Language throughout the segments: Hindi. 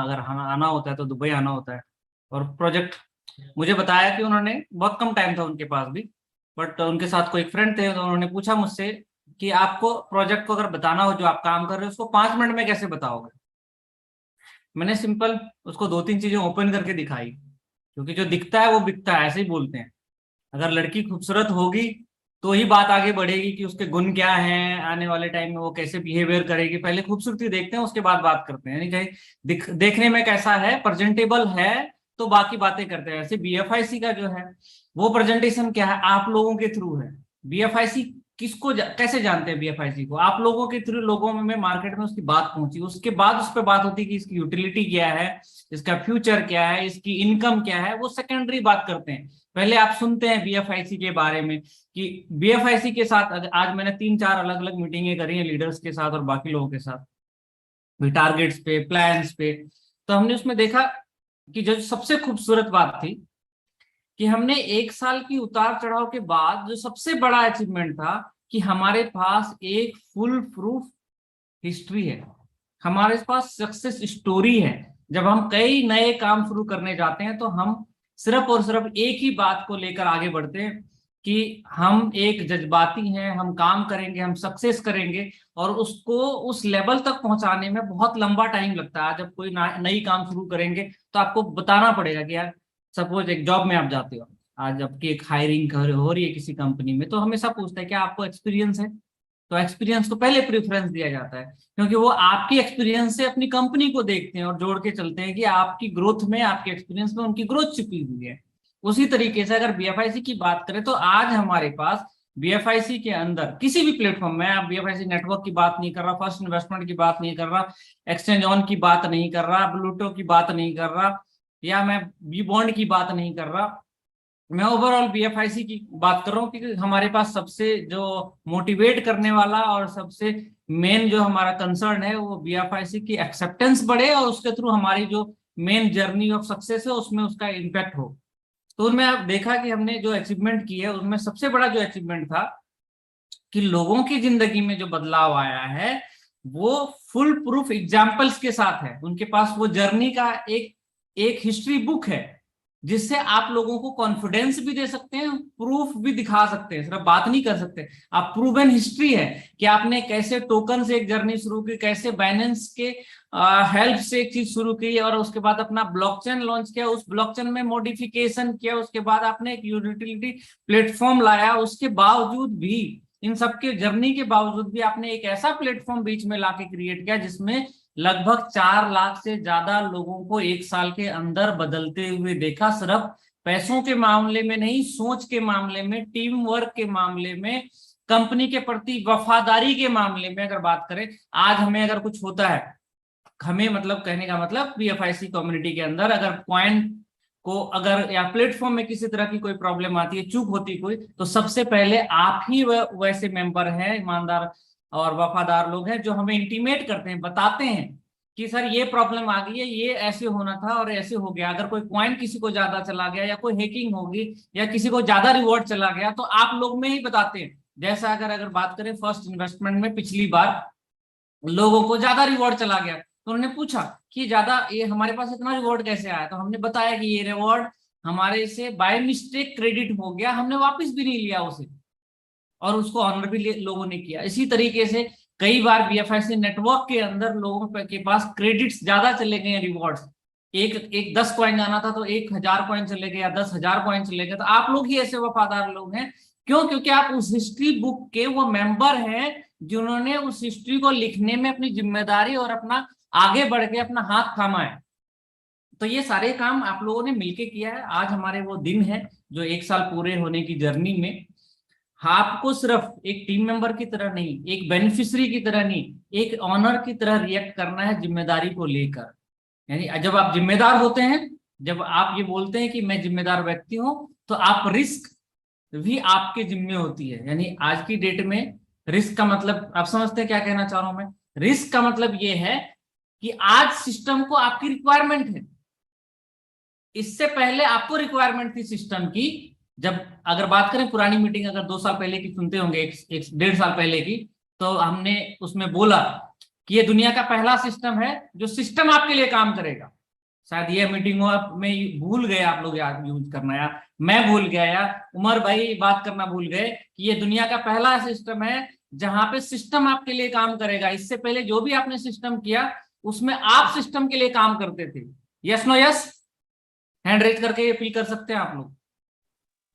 अगर हमें आना होता है तो दुबई आना होता है। और प्रोजेक्ट मुझे बताया कि उन्होंने बहुत कम टाइम था उनके पास भी, बट उनके साथ कोई फ्रेंड थे तो उन्होंने पूछा मुझसे कि आपको प्रोजेक्ट को अगर बताना हो जो आप काम कर रहे हो उसको 5 मिनट में कैसे बताओगे। मैंने सिंपल उसको दो तीन चीजें ओपन करके दिखाई, क्योंकि जो दिखता है वो बिकता है, ऐसे ही बोलते हैं। अगर लड़की खूबसूरत होगी तो ही बात आगे बढ़ेगी कि उसके गुण क्या हैं, आने वाले टाइम में वो कैसे बिहेवियर करेगी। पहले खूबसूरती देखते हैं उसके बाद बात करते हैं, यानी कहीं देखने में कैसा है, प्रेजेंटेबल है, तो बाकी बातें करते हैं। ऐसे बीएफआईसी का जो है वो प्रेजेंटेशन क्या है, आप लोगों के थ्रू है। बीएफआईसी कैसे जानते हैं बीएफआईसी को, आप लोगों के थ्रू लोगों में मार्केट में उसकी बात पहुंची, उसके बाद उस पर बात होती है कि इसकी यूटिलिटी क्या है, इसका फ्यूचर क्या है, इसकी इनकम क्या है, वो सेकेंडरी बात करते हैं। पहले आप सुनते हैं बीएफआईसी के बारे में कि बीएफआईसी के साथ आज मैंने 3-4 अलग अलग मीटिंगें करी हैं लीडर्स के साथ और बाकी लोगों के साथ भी, टारगेट्स पे, प्लान्स पे। तो हमने उसमें देखा कि जो सबसे खूबसूरत बात थी कि हमने 1 साल की उतार चढ़ाव के बाद जो सबसे बड़ा अचीवमेंट था कि हमारे पास एक फुल प्रूफ हिस्ट्री है, हमारे पास सक्सेस स्टोरी है। जब हम कई नए काम शुरू करने जाते हैं तो हम सिर्फ और सिर्फ एक ही बात को लेकर आगे बढ़ते हैं कि हम एक जज्बाती हैं, हम काम करेंगे, हम सक्सेस करेंगे। और उसको उस लेवल तक पहुंचाने में बहुत लंबा टाइम लगता है। जब कोई नई काम शुरू करेंगे तो आपको बताना पड़ेगा कि यार, सपोज एक जॉब में आप जाते हो, आज आपकी एक हायरिंग हो रही है किसी कंपनी में, तो हमेशा पूछता है कि आपको एक्सपीरियंस है। तो एक्सपीरियंस को पहले प्रेफरेंस दिया जाता है, क्योंकि वो आपकी एक्सपीरियंस से अपनी कंपनी को देखते हैं और जोड़ के चलते हैं कि आपकी ग्रोथ में, आपके एक्सपीरियंस में उनकी ग्रोथ छिपी हुई है। उसी तरीके से अगर बीएफआईसी की बात करें तो आज हमारे पास बीएफआईसी के अंदर किसी भी प्लेटफॉर्म में, आप बीएफआईसी नेटवर्क की बात नहीं कर रहा, फर्स्ट इन्वेस्टमेंट की बात नहीं कर रहा, एक्सचेंज ऑन की बात नहीं कर रहा, ब्लूटो की बात नहीं कर रहा, या मैं बी बॉन्ड की बात नहीं कर रहा, मैं ओवरऑल बीएफआईसी की बात कर रहा हूँ। क्योंकि हमारे पास सबसे जो मोटिवेट करने वाला और सबसे मेन जो हमारा कंसर्न है वो बीएफआईसी की एक्सेप्टेंस बढ़े और उसके थ्रू हमारी जो मेन जर्नी ऑफ सक्सेस है उसमें उसका इम्पैक्ट हो। तो उनमें आप देखा कि हमने जो अचीवमेंट की है उनमें सबसे बड़ा जो अचीवमेंट था कि लोगों की जिंदगी में जो बदलाव आया है वो फुल प्रूफ एग्जाम्पल्स के साथ है। उनके पास वो जर्नी का एक एक हिस्ट्री बुक है जिससे आप लोगों को कॉन्फिडेंस भी दे सकते हैं, प्रूफ भी दिखा सकते हैं, सिर्फ बात नहीं कर सकते। आप प्रूवन हिस्ट्री है कि आपने कैसे टोकन से एक जर्नी शुरू की, कैसे बाइनेंस के हेल्प से एक चीज शुरू की और उसके बाद अपना ब्लॉकचेन लॉन्च किया, उस ब्लॉकचेन में मॉडिफिकेशन किया, उसके बाद आपने एक यूटिलिटी प्लेटफॉर्म लाया। उसके बावजूद भी, इन सबके जर्नी के बावजूद भी आपने एक ऐसा प्लेटफॉर्म बीच में लाके क्रिएट किया जिसमें लगभग 4 लाख से ज्यादा लोगों को 1 साल के अंदर बदलते हुए देखा। सिर्फ पैसों के मामले में नहीं, सोच के मामले में, टीम वर्क के मामले में, कंपनी के प्रति वफादारी के मामले में अगर बात करें। आज हमें अगर कुछ होता है, हमें मतलब कहने का मतलब बीएफआईसी कम्युनिटी के अंदर अगर पॉइंट को अगर या प्लेटफॉर्म में किसी तरह की कोई प्रॉब्लम आती है, चूक होती कोई, तो सबसे पहले आप ही वैसे मेंबर हैं, ईमानदार और वफादार लोग हैं जो हमें इंटीमेट करते हैं, बताते हैं कि सर ये प्रॉब्लम आ गई है, ये ऐसे होना था और ऐसे हो गया। अगर कोई पॉइंट किसी को ज्यादा चला गया या कोई हैकिंग होगी या किसी को ज्यादा रिवॉर्ड चला गया तो आप लोग में ही बताते हैं। जैसा अगर अगर बात करें फर्स्ट इन्वेस्टमेंट में पिछली बार लोगों को ज्यादा रिवॉर्ड चला गया तो उन्होंने पूछा कि ज्यादा ये हमारे पास इतना रिवॉर्ड कैसे आया, तो हमने बताया कि ये रिवॉर्ड हमारे से बाय मिस्टेक क्रेडिट हो गया, हमने वापस भी नहीं लिया उसे और उसको ऑनर भी लोगों ने किया। इसी तरीके से कई बार बीएफआईसी नेटवर्क के अंदर लोगों के पास क्रेडिट्स ज्यादा चले गए, रिवॉर्ड्स एक एक 10 कॉइन जाना था तो 1,000 कॉइन चले गए या 10,000 कॉइन चले गए। तो आप लोग ही ऐसे वफादार लोग हैं, क्यों? क्योंकि आप उस हिस्ट्री बुक के वो मेंबर हैं जिन्होंने उस हिस्ट्री को लिखने में अपनी जिम्मेदारी और अपना आगे बढ़ के अपना हाथ थामा है। तो ये सारे काम आप लोगों ने मिलके किया है। आज हमारे वो दिन है जो 1 साल पूरे होने की जर्नी में आपको सिर्फ एक टीम मेंबर की तरह नहीं, एक बेनिफिशियरी की तरह नहीं, एक ऑनर की तरह रिएक्ट करना है जिम्मेदारी को लेकर। यानी जब आप जिम्मेदार होते हैं, जब आप ये बोलते हैं कि मैं जिम्मेदार व्यक्ति हूं, तो आप रिस्क भी आपके जिम्मे होती है। यानी आज की डेट में रिस्क का मतलब आप समझते हैं क्या कहना चाह रहा हूं मैं? रिस्क का मतलब ये है कि आज सिस्टम को आपकी रिक्वायरमेंट है, इससे पहले आपको रिक्वायरमेंट थी सिस्टम की। जब अगर बात करें पुरानी मीटिंग अगर 2 साल पहले की सुनते होंगे, एक 1.5 साल पहले की, तो हमने उसमें बोला कि ये दुनिया का पहला सिस्टम है जो सिस्टम आपके लिए काम करेगा। शायद ये मीटिंग में भूल गए आप लोग यार यूज करना, यार मैं भूल गया, यार उमर भाई बात करना भूल गए कि ये दुनिया का पहला सिस्टम है जहां पे सिस्टम आपके लिए काम करेगा। इससे पहले जो भी आपने सिस्टम किया उसमें आप सिस्टम के लिए काम करते थे। Yes no yes, hand raise करके ये अपील कर सकते हैं आप लोग।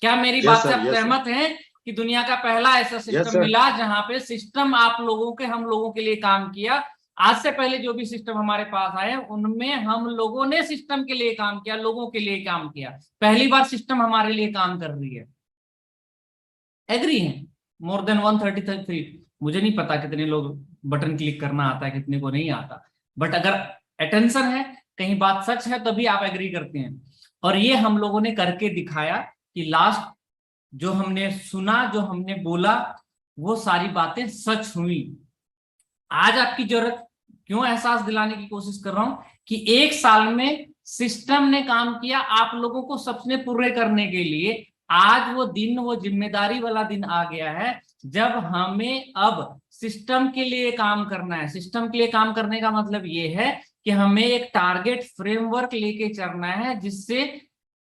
क्या मेरी यस बात से सर, आप यस सर, सहमत हैं कि दुनिया का पहला ऐसा यस सिस्टम सर, मिला जहां पे सिस्टम आप लोगों के हम लोगों के लिए काम किया। आज से पहले जो भी सिस्टम हमारे पास आए उनमें हम लोगों ने सिस्टम के लिए काम किया, लोगों के लिए काम किया। पहली बार सिस्टम हमारे लिए काम कर रही है। एग्री है? More than 133। मुझे नहीं पता कितने लोग बटन क्लिक करना आता है, कितने को नहीं आता, बट अगर अटेंशन है, कहीं बात सच है, तभी आप एग्री करते हैं। और ये हम लोगों ने करके दिखाया कि लास्ट जो हमने सुना, जो हमने बोला, वो सारी बातें सच हुई। आज आपकी जरूरत क्यों एहसास दिलाने की कोशिश कर रहा हूं कि एक साल में सिस्टम ने काम किया आप लोगों को सपने पूरे करने के लिए। आज वो दिन, वो जिम्मेदारी वाला दिन आ गया है जब हमें अब सिस्टम के लिए काम करना है। सिस्टम के लिए काम करने का मतलब ये है कि हमें एक टारगेट फ्रेमवर्क लेके चलना है, जिससे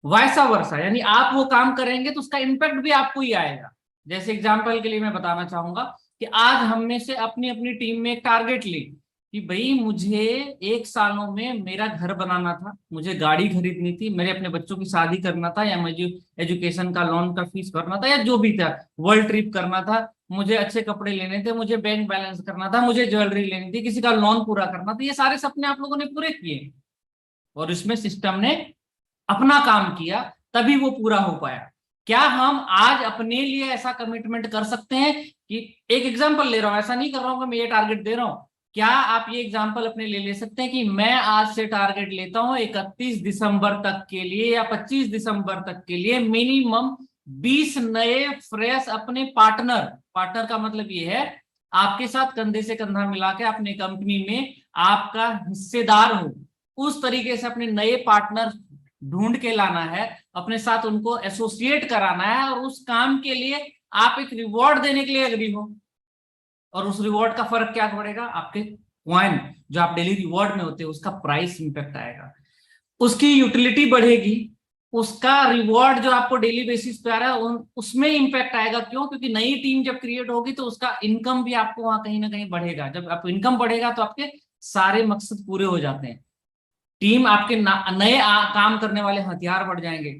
वैसा वर्षा यानी आप वो काम करेंगे तो उसका इम्पैक्ट भी आपको ही आएगा। जैसे एग्जांपल के लिए मैं बताना चाहूंगा कि आज हम में से अपनी अपनी टीम में एक टारगेट ली कि भाई मुझे 1 सालों में मेरा घर बनाना था, मुझे गाड़ी खरीदनी थी, मेरे अपने बच्चों की शादी करना था, या मुझे एजुकेशन का लोन का फीस भरना था, या जो भी था, वर्ल्ड ट्रिप करना था, मुझे अच्छे कपड़े लेने थे, मुझे बैंक बैलेंस करना था, मुझे ज्वेलरी लेनी थी, किसी का लोन पूरा करना था। ये सारे सपने आप लोगों ने पूरे किए और इसमें सिस्टम ने अपना काम किया, तभी वो पूरा हो पाया। क्या हम आज अपने लिए ऐसा कमिटमेंट कर सकते हैं कि, एक एग्जांपल ले रहा हूं, ऐसा नहीं कर रहा हूं कि मैं ये टारगेट दे रहा हूं, क्या आप ये एग्जांपल अपने लिए ले सकते हैं कि मैं आज से टारगेट लेता हूं 31 दिसंबर तक के लिए या 25 दिसंबर तक के लिए मिनिमम 20 नए फ्रेश अपने पार्टनर, पार्टनर का मतलब ये है आपके साथ कंधे से कंधा मिला के अपने कंपनी में आपका हिस्सेदार हो, उस तरीके से अपने नए पार्टनर ढूंढ के लाना है, अपने साथ उनको एसोसिएट कराना है, और उस काम के लिए आप एक रिवॉर्ड देने के लिए एग्री हो। और उस रिवॉर्ड का फर्क क्या पड़ेगा, आपके कॉइन जो आप डेली रिवॉर्ड में होते हैं उसका प्राइस इंपैक्ट आएगा, उसकी यूटिलिटी बढ़ेगी, उसका रिवॉर्ड जो आपको डेली बेसिस पे आ रहा है उसमें इंपैक्ट आएगा। क्यों? क्योंकि नई टीम जब क्रिएट होगी तो उसका इनकम भी आपको वहां कहीं ना कहीं बढ़ेगा। जब आप इनकम बढ़ेगा तो आपके सारे मकसद पूरे हो जाते हैं। टीम आपके नए काम करने वाले हथियार बढ़ जाएंगे।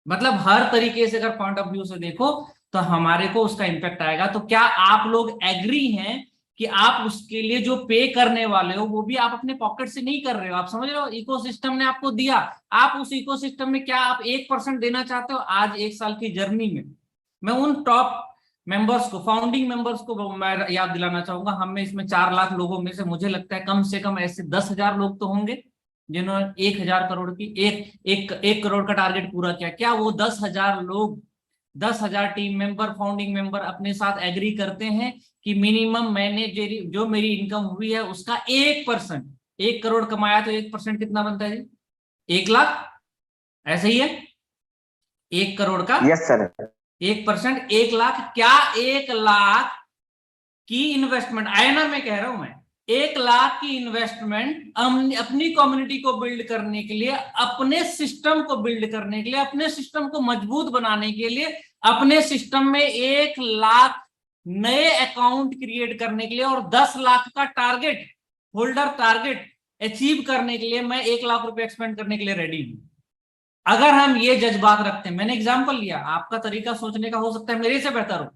मतलब हर तरीके से अगर पॉइंट ऑफ व्यू से देखो तो हमारे को उसका इंपैक्ट आएगा। तो क्या आप लोग एग्री हैं कि आप उसके लिए जो पे करने वाले हो वो भी आप अपने पॉकेट से नहीं कर रहे हो, आप समझ रहे हो? इकोसिस्टम ने आपको दिया, आप उस इकोसिस्टम में क्या आप 1% देना चाहते हो? आज 1 साल की जर्नी में मैं उन टॉप मेंबर्स को, फाउंडिंग मेंबर्स को मैं याद दिलाना चाहूंगा। हम में इसमें 4 लाख लोगों में से मुझे लगता है कम से कम ऐसे 10,000 लोग तो होंगे जिन्होंने 1,000 करोड़ की एक करोड़ का टारगेट पूरा किया। क्या वो 10,000 लोग, 10,000 टीम मेंबर, फाउंडिंग मेंबर अपने साथ एग्री करते हैं कि मिनिमम मैंने जो मेरी इनकम हुई है उसका 1%, 1 करोड़ कमाया तो 1% कितना बनता है जी? 1 लाख। ऐसे ही है, 1 करोड़ का यस सर, 1%, 1 लाख। क्या 1 लाख की इन्वेस्टमेंट आए ना, मैं कह रहा हूं मैं 1 लाख की इन्वेस्टमेंट अपनी कम्युनिटी को बिल्ड करने के लिए, अपने सिस्टम को बिल्ड करने के लिए, अपने सिस्टम को मजबूत बनाने के लिए, अपने सिस्टम में 1 लाख नए अकाउंट क्रिएट करने के लिए और 10 लाख का टारगेट, होल्डर टारगेट अचीव करने के लिए मैं 1 लाख रुपए एक्सपेंड करने के लिए रेडी हूं। अगर हम ये जज्बात रखते हैं, मैंने एग्जाम्पल लिया, आपका तरीका सोचने का हो सकता है मेरे से बेहतर हो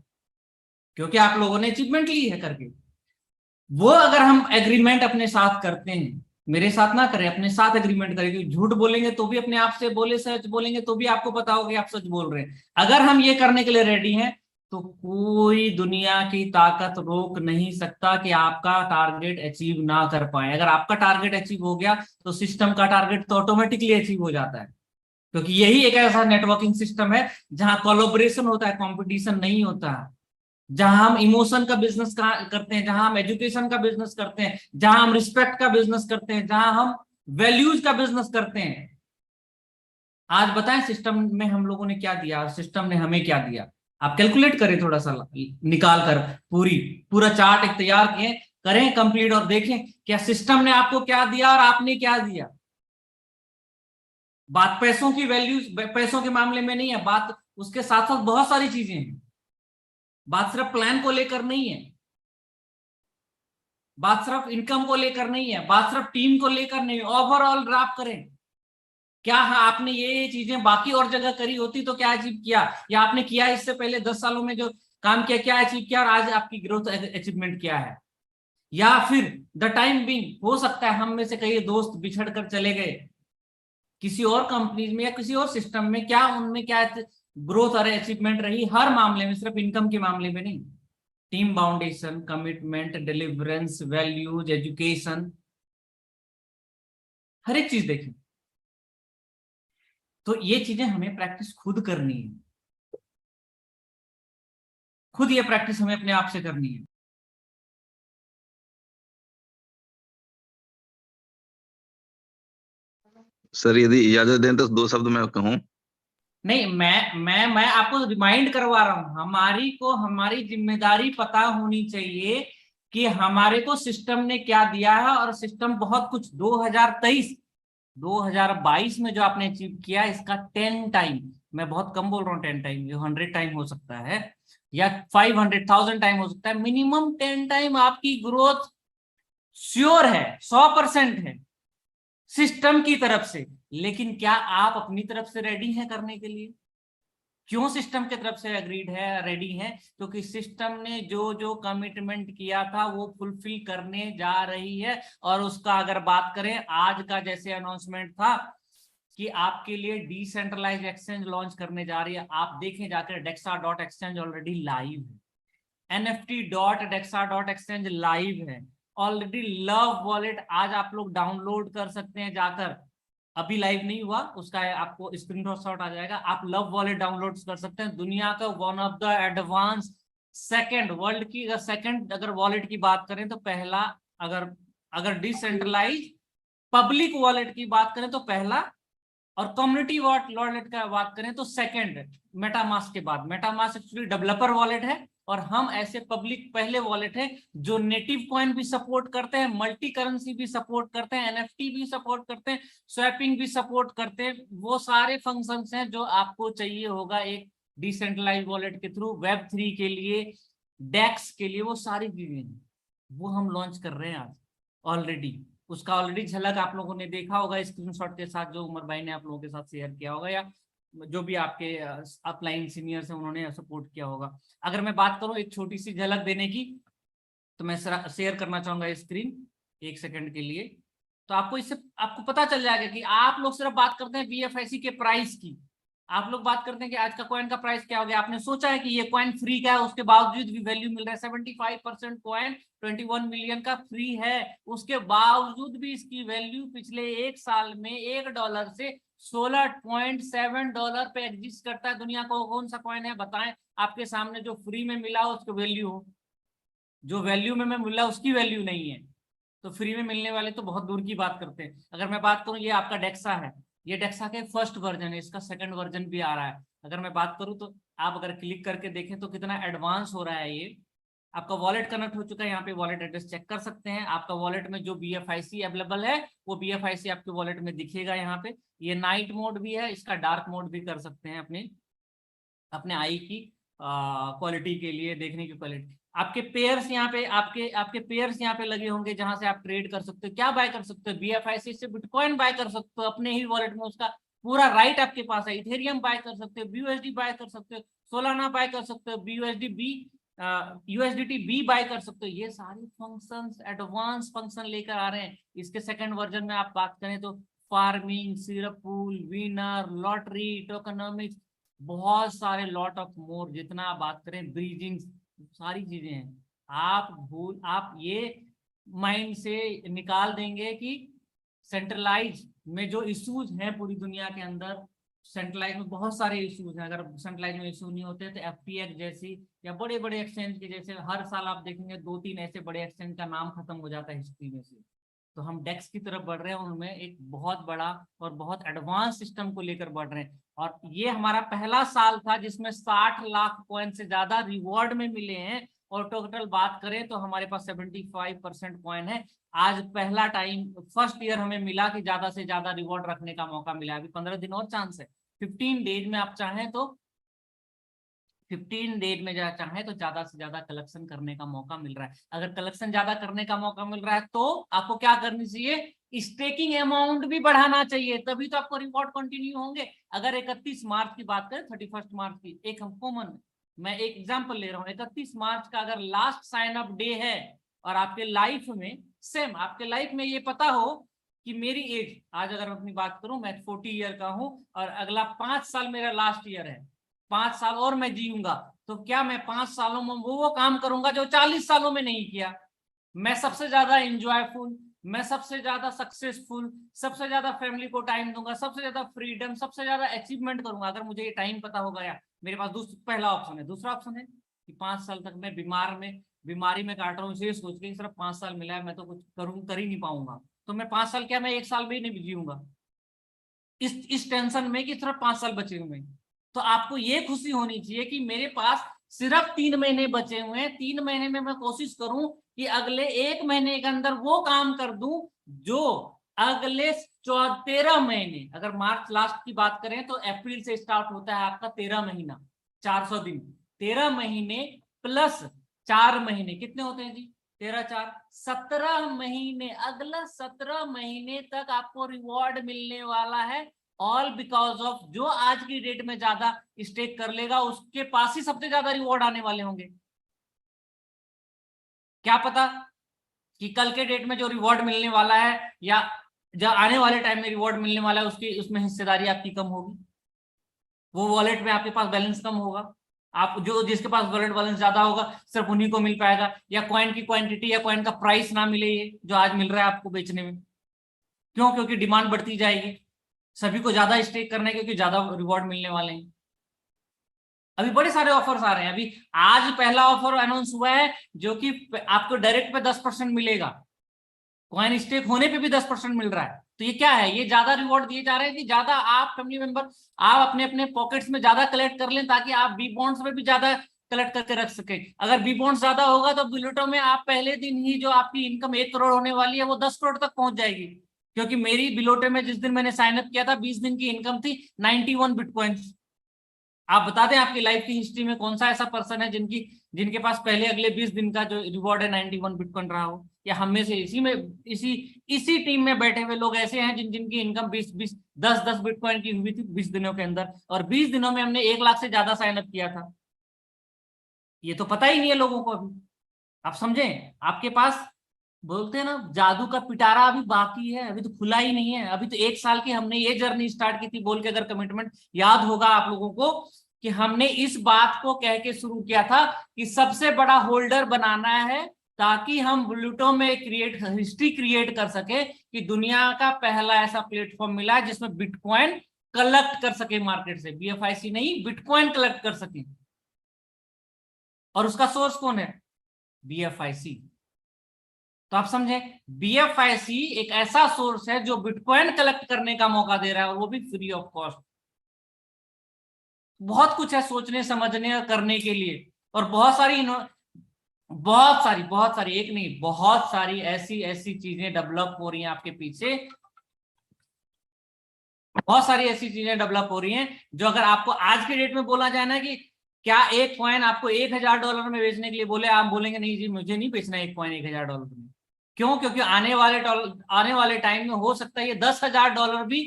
क्योंकि आप लोगों ने अचीवमेंट ली है करके। वो अगर हम एग्रीमेंट अपने साथ करते हैं, मेरे साथ ना करें, अपने साथ एग्रीमेंट करें, क्योंकि झूठ बोलेंगे तो भी अपने आप से बोले, सच बोलेंगे तो भी आपको पता होगा कि आप सच बोल रहे हैं। अगर हम ये करने के लिए रेडी हैं तो कोई दुनिया की ताकत रोक नहीं सकता कि आपका टारगेट अचीव ना कर पाए। अगर आपका टारगेट अचीव हो गया तो सिस्टम का टारगेट तो ऑटोमेटिकली अचीव हो जाता है, क्योंकि यही एक ऐसा नेटवर्किंग सिस्टम है जहां कोलैबोरेशन होता है, कंपटीशन नहीं होता है, जहां हम इमोशन का बिजनेस करते हैं, जहां हम एजुकेशन का बिजनेस करते हैं, जहां हम रिस्पेक्ट का बिजनेस करते हैं, जहां हम वैल्यूज का बिजनेस करते हैं। आज बताएं सिस्टम में हम लोगों ने क्या दिया और सिस्टम ने हमें क्या दिया। आप कैलकुलेट करें थोड़ा सा निकाल कर, पूरा चार्ट एक तैयार किए करें कंप्लीट और देखें क्या सिस्टम ने आपको क्या दिया और आपने क्या दिया। बात पैसों की वैल्यू, पैसों के मामले में नहीं है, बात उसके साथ साथ बहुत सारी चीजें हैं। बात सिर्फ प्लान को लेकर नहीं है, बात सिर्फ इनकम को लेकर नहीं है, बात सिर्फ टीम को लेकर नहीं, ओवरऑल ड्राफ्ट करें क्या आपने ये चीजें बाकी और जगह करी होती तो क्या अचीव किया, या आपने किया इससे पहले 10 सालों में जो काम किया क्या अचीव किया, और आज आपकी ग्रोथ अचीवमेंट क्या है। या फिर द टाइम बिंग हो सकता है हम में से कई दोस्त बिछड़ कर चले गए किसी और कंपनीज में या किसी और सिस्टम में, क्या उनमें क्या ग्रोथ और अचीवमेंट रही हर मामले में, सिर्फ इनकम के मामले में नहीं। Team foundation, commitment, deliverance, values, education, हर एक चीज देखें। तो ये चीजें हमें प्रैक्टिस खुद करनी है, खुद ये प्रैक्टिस हमें अपने आप से करनी है। सर यदि इजाजत दें तो 2 शब्द मैं कहूँ। नहीं, मैं आपको रिमाइंड करवा रहा हूं, हमारी को हमारी जिम्मेदारी पता होनी चाहिए कि हमारे को सिस्टम ने क्या दिया है। और सिस्टम बहुत कुछ 2023 2022 में जो आपने अचीव किया इसका 10 टाइम, मैं बहुत कम बोल रहा हूँ 10 टाइम, जो 100 टाइम हो सकता है या 500,000 टाइम हो सकता है, मिनिमम 10 टाइम आपकी ग्रोथ श्योर है, 100% है सिस्टम की तरफ से। लेकिन क्या आप अपनी तरफ से रेडी हैं करने के लिए? क्यों सिस्टम की तरफ से अग्रीड है, रेडी है? क्योंकि सिस्टम ने जो जो कमिटमेंट किया था वो फुलफिल करने जा रही है। और उसका अगर बात करें आज का जैसे अनाउंसमेंट था कि आपके लिए डिसेंट्रलाइज एक्सचेंज लॉन्च करने जा रही है, आप देखें जाकर dexa.exchange ऑलरेडी लाइव है, nft.dexa.exchange लाइव है ऑलरेडी। लव वॉलेट आज आप लोग डाउनलोड कर सकते हैं जाकर, अभी लाइव नहीं हुआ उसका आपको स्क्रीनशॉट आ जाएगा, आप लव वॉलेट डाउनलोड कर सकते हैं। दुनिया का one of the advance second, world की अगर सेकंड अगर वॉलेट की बात करें तो पहला, अगर अगर डिसेंट्रलाइज पब्लिक वॉलेट की बात करें तो पहला, और कम्युनिटी वॉलेट का बात करें तो सेकंड मेटामास्क के बाद। मेटामास्क एक्चुअली डेवलपर वॉलेट है और हम ऐसे पब्लिक पहले वॉलेट है जो नेटिव कॉइन भी सपोर्ट करते हैं, मल्टी करेंसी भी सपोर्ट करते हैं, एनएफटी भी सपोर्ट करते हैं, स्वैपिंग भी सपोर्ट करते हैं। वो सारे फंक्शंस हैं जो आपको चाहिए होगा एक डिसेंट्रलाइज वॉलेट के थ्रू, वेब3 के लिए, डेक्स के लिए, वो सारी चीजें वो हम लॉन्च कर रहे हैं आज ऑलरेडी। उसका ऑलरेडी झलक आप लोगों ने देखा होगा स्क्रीनशॉट के साथ जो उमर भाई ने आप लोगों के साथ शेयर किया होगा, या जो भी आपके अपलाइन सीनियर्स हैं उन्होंने सपोर्ट किया होगा। अगर मैं बात करूं एक छोटी सी झलक देने की, तो मैं शेयर करना चाहूंगा स्क्रीन 1 सेकंड के लिए। तो आपको इससे आपको पता चल जाएगा कि आप लोग सिर्फ बात करते हैं बीएफआईसी के प्राइस की, आप लोग बात करते हैं कि आज का कॉइन का प्राइस क्या हो गया, आपने सोचा है कि ये कॉइन फ्री का है, उसके बावजूद भी वैल्यू मिल रहा है। 75% कॉइन 21 मिलियन का फ्री है, उसके बावजूद भी इसकी वैल्यू पिछले 1 साल में $1 से $16.7 पे एग्जिस्ट करता है। दुनिया को कौन सा कॉइन है बताएं आपके सामने जो फ्री में मिला हो उसकी वैल्यू हो, जो वैल्यू में मिला उसकी वैल्यू नहीं है। तो फ्री में मिलने वाले तो बहुत दूर की बात करते हैं। अगर मैं बात करूं ये आपका डेक्सा है, ये डेक्सा के फर्स्ट वर्जन है, इसका सेकंड वर्जन भी आ रहा है। अगर मैं बात करूं तो आप अगर क्लिक करके देखें तो कितना एडवांस हो रहा है ये। आपका वॉलेट कनेक्ट हो चुका है, यहाँ पे वॉलेट एड्रेस चेक कर सकते हैं। आपका वॉलेट में जो BFIC अवेलेबल है वो BFIC आपके वॉलेट में दिखेगा यहाँ पे। ये नाइट मोड भी है, इसका डार्क मोड भी कर सकते हैं अपने अपने आई की क्वालिटी के लिए, देखने की क्वालिटी। आपके पेयर्स यहाँ पे आपके पेयर्स यहाँ पे लगे होंगे जहां से आप ट्रेड कर सकते हो। क्या बाय कर सकते हो? BFIC से बिटकॉइन बाय कर सकते हो अपने ही वॉलेट में, उसका पूरा राइट आपके पास है। इथेरियम बाय कर सकते हो, BUSD बाय कर सकते हो, सोलाना बाय कर सकते हो, USDT बी बाय कर सकते हो। ये सारे फंक्शंस एडवांस फंक्शन लेकर आ रहे हैं। इसके सेकंड वर्जन में आप बात करें तो farming, syrup pool, winner, lottery, tokenomics, बहुत सारे लॉट ऑफ मोर, जितना आप बात करें ब्रीजिंग, सारी चीजें हैं। आप ये माइंड से निकाल देंगे कि सेंट्रलाइज में जो इश्यूज हैं पूरी दुनिया के अंदर, सेंट्रलाइज में बहुत सारे इश्यूज हैं। अगर सेंट्रलाइज में इशू नहीं होते तो FTX जैसी या बड़े बड़े एक्सचेंज के जैसे हर साल आप देखेंगे 2-3 ऐसे बड़े एक्सचेंज का नाम खत्म हो जाता है हिस्ट्री में से। तो हम डेक्स की तरफ बढ़ रहे हैं, उनमें एक बहुत बड़ा और बहुत एडवांस सिस्टम को लेकर बढ़ रहे हैं। और ये हमारा पहला साल था जिसमें 60 लाख कॉइन से ज्यादा रिवॉर्ड में मिले हैं। और टोटल बात करें तो हमारे पास 75% कॉइन है। आज पहला टाइम फर्स्ट ईयर हमें मिला कि ज्यादा से ज्यादा रिवॉर्ड रखने का मौका मिला। अभी 15 दिन और चांस है। 15 डेज में आप चाहें तो 15 डेज में चाहें तो ज्यादा से ज्यादा कलेक्शन करने का मौका मिल रहा है। अगर कलेक्शन ज्यादा करने का मौका मिल रहा है तो आपको क्या करनी चाहिए, स्टेकिंग अमाउंट भी बढ़ाना चाहिए, तभी तो आपको रिवॉर्ड कंटिन्यू होंगे। अगर 31 मार्च की बात करें, 31 मार्च की, एक हम कॉमन, मैं एक एग्जांपल ले रहा हूँ, 31 मार्च का अगर लास्ट साइन अप डे है और आपके लाइफ में सेम आपके लाइफ में ये पता हो कि मेरी एज, आज अगर अपनी बात करूं मैं 40 ईयर का हूं और अगला 5 साल मेरा लास्ट ईयर है, 5 साल और मैं जीऊंगा, तो क्या मैं 5 सालों में वो काम करूंगा जो 40 सालों में नहीं किया? मैं सबसे ज्यादा इंजॉयफुल, मैं सबसे ज्यादा सक्सेसफुल, सबसे ज्यादा फैमिली को टाइम दूंगा, सबसे ज्यादा फ्रीडम, सबसे ज्यादा अचीवमेंट करूंगा अगर मुझे ये टाइम पता होगा। या मेरे पास पहला ऑप्शन है। दूसरा ऑप्शन है कि 5 साल तक मैं बीमारी में काट रहा हूँ, इसे सोच के सिर्फ 5 साल मिला है, मैं तो कुछ कर ही नहीं पाऊंगा, तो मैं 5 साल क्या, मैं 1 साल भी नहीं जीऊंगा इस टेंशन में कि सिर्फ 5 साल बचे हुए हैं। तो आपको ये खुशी होनी चाहिए कि मेरे पास सिर्फ 3 महीने बचे हुए हैं, 3 महीने में मैं कोशिश करूं कि अगले 1 महीने के अंदर वो काम कर दूं जो अगले 13 महीने, अगर मार्च लास्ट की बात करें तो अप्रैल से स्टार्ट होता है आपका 13 महीना, 400 दिन, 13 महीने प्लस 4 महीने कितने होते हैं जी, 13 4 17 महीने, अगला 17 महीने तक आपको रिवॉर्ड मिलने वाला है। ऑल बिकॉज ऑफ जो आज की डेट में ज्यादा स्टेक कर लेगा उसके पास ही सबसे ज्यादा रिवॉर्ड आने वाले होंगे। क्या पता कि कल के डेट में जो रिवॉर्ड मिलने वाला है या जो आने वाले टाइम में रिवॉर्ड मिलने वाला है उसकी उसमें हिस्सेदारी आपकी कम होगी, वो वॉलेट में आपके पास बैलेंस कम होगा, आप जो जिसके पास वॉलेट बैलेंस ज्यादा होगा सिर्फ उन्हीं को मिल पाएगा, या कॉइन की क्वांटिटी या कॉइन का प्राइस ना मिले ये जो आज मिल रहा है आपको बेचने में। क्यों? क्योंकि डिमांड बढ़ती जाएगी, सभी को ज्यादा स्टेक करना है क्योंकि ज्यादा रिवॉर्ड मिलने वाले हैं। अभी बड़े सारे ऑफर्स आ रहे हैं। अभी आज पहला ऑफर अनाउंस हुआ है जो कि आपको डायरेक्ट पे 10% मिलेगा, कॉइन स्टेक होने पे भी 10% मिल रहा है। तो ये क्या है, ये ज्यादा रिवॉर्ड दिए जा रहे हैं कि ज्यादा आप फैमिली मेंबर आप अपने अपने पॉकेट्स में ज्यादा कलेक्ट कर लें ताकि आप बी बॉन्ड्स में भी ज्यादा कलेक्ट करके रख सके। अगर बी बॉन्ड्स ज्यादा होगा तो बुलेटों में आप पहले दिन ही जो आपकी इनकम 1 करोड़ होने वाली है वो 10 करोड़ तक पहुंच जाएगी। क्योंकि मेरी बिलोटे में जिस दिन मैंने साइन अप किया था 20 दिन की इनकम थी 91 बिटकॉइंस। आप बता दें आपकी लाइफ की हिस्ट्री में कौन सा ऐसा पर्सन है जिनके पास पहले अगले 20 दिन का जो रिवॉर्ड है 91 बिटकॉइन रहा हो? या हम में से इसी टीम में बैठे हुए लोग ऐसे हैं जिनकी इनकम 10 बिटकॉइन की हुई थी 20 दिनों के अंदर, और 20 दिनों में हमने 1 लाख से ज्यादा साइन अप किया था। ये तो पता ही नहीं है लोगों को अभी। आप समझें, आपके पास बोलते हैं ना जादू का पिटारा अभी बाकी है, अभी तो खुला ही नहीं है। अभी तो 1 साल की हमने ये जर्नी स्टार्ट की थी बोल के, अगर कमिटमेंट याद होगा आप लोगों को, कि हमने इस बात को कह के शुरू किया था कि सबसे बड़ा होल्डर बनाना है ताकि हम बुलेटो में हिस्ट्री क्रिएट कर सके कि दुनिया का पहला ऐसा प्लेटफॉर्म मिला है जिसमें बिटकॉइन कलेक्ट कर सके मार्केट से, BFIC नहीं, बिटकॉइन कलेक्ट कर सके। और उसका सोर्स कौन है? BFIC। तो आप समझे, BFIC एक ऐसा सोर्स है जो बिटकॉइन कलेक्ट करने का मौका दे रहा है और वो भी फ्री ऑफ कॉस्ट। बहुत कुछ है सोचने समझने और करने के लिए, और बहुत सारी एक नहीं बहुत सारी ऐसी ऐसी चीजें डेवलप हो रही हैं आपके पीछे, बहुत सारी ऐसी चीजें डेवलप हो रही हैं जो अगर आपको आज के डेट में बोला जाए ना कि क्या एक कॉइन आपको $1000 में बेचने के लिए बोले, आप बोलेंगे नहीं जी मुझे नहीं बेचना एक कॉइन $1000 में। क्यों? क्योंकि आने वाले टाइम में हो सकता है ये $10,000 भी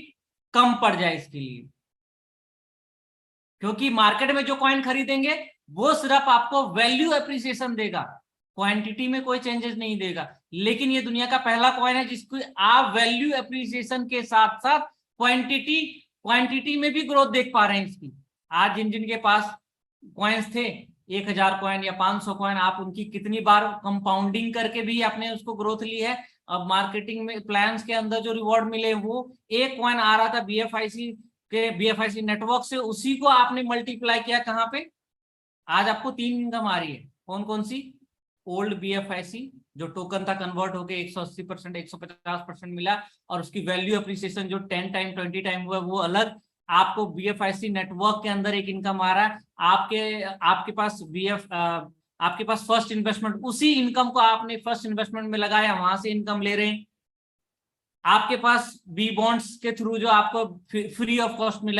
कम पड़ जाए इसके लिए, क्योंकि मार्केट में जो कॉइन खरीदेंगे वो सिर्फ आपको वैल्यू एप्रिसिएशन देगा, क्वांटिटी में कोई चेंजेस नहीं देगा। लेकिन ये दुनिया का पहला कॉइन है जिसको आप वैल्यू एप्रिसिएशन के साथ साथ क्वांटिटी में भी ग्रोथ देख पा रहे हैं इसकी। आज जिनके पास कॉइन्स थे 1000 कॉइन या 500 कॉइन, आप उनकी कितनी बार कंपाउंडिंग करके भी आपने उसको ग्रोथ ली है। अब मार्केटिंग में प्लान्स के अंदर जो रिवॉर्ड मिले वो एक कॉइन आ रहा था BFIC नेटवर्क से, उसी को आपने मल्टीप्लाई किया कहां पे, आज आपको 3 इनकम आ रही है। कौन कौन सी? ओल्ड BFIC जो टोकन था कन्वर्ट होके 180% 150% मिला, और उसकी वैल्यू अप्रिसिएशन जो 10 टाइम 20 टाइम हुआ वो अलग। आपको BFIC नेटवर्क के अंदर एक इनकम आ रहा है, आपके पास आपके पास फर्स्ट इन्वेस्टमेंट, उसी इनकम को आपने फर्स्ट इन्वेस्टमेंट में लगाया, वहां से इनकम ले रहे हैं। आपके पास बी बॉन्ड्स के थ्रू जो आपको फ्री ऑफ कॉस्ट मिला